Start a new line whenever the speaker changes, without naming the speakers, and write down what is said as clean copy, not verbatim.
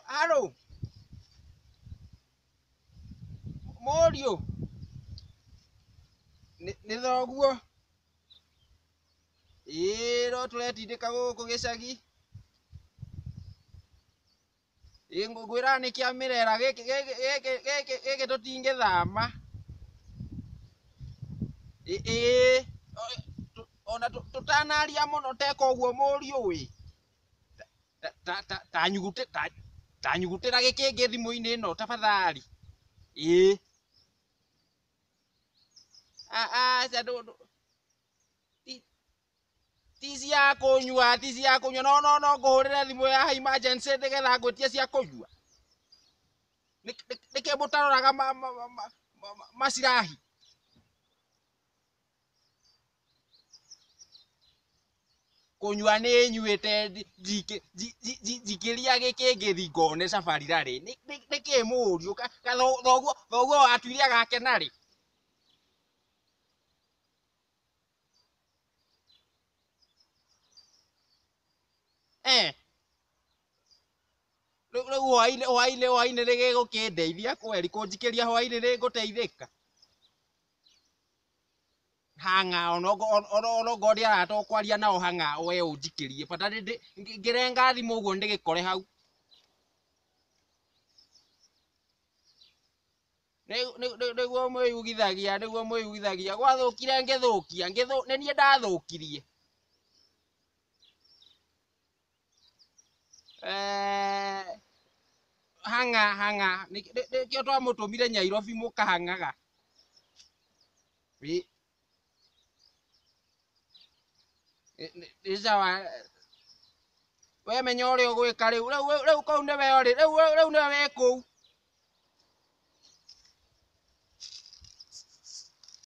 Haro Morio nĩ thoguo no tũretindĩka gũkũ gĩcagi ngwĩra nĩ kĩa mĩrera gĩkĩ tũtingĩthama ona tũtanaria mũno teka ũguo Morio ta nyugutĩra gĩkĩngĩ thimũ-inĩ ĩno tafadhali ti cia kũnyua no ngũhũrĩre thimũ ya emergency nĩgetha ngwĩtie cia kũnyua nĩkĩ mũtaroraga macirahi kũnyua nĩ nyuĩte njikĩria gĩkĩngĩ thingone safari rarĩ nĩkĩ Morio thoguo atuire agakena rĩ rĩu hwainĩ nĩgĩgũkĩndeithia kweri kũnjikĩria hwainĩ nĩngũteithĩka hanga onokorwo ndiarata kwaria nao hanga we ũnjikĩrie bata ngĩrenga thimũ ũguo ndĩgĩkore hau nĩguo mwĩyugithagia gwathũkire ngĩthũkia nĩ niĩ ndathũkirie hanga nĩkĩo twamũtũmire Nyairobi mũkahangaga nĩ sawa we menya ũrĩa ũgwĩka rĩu kũu nĩwe ũrĩ rĩu nĩwe wĩ kũu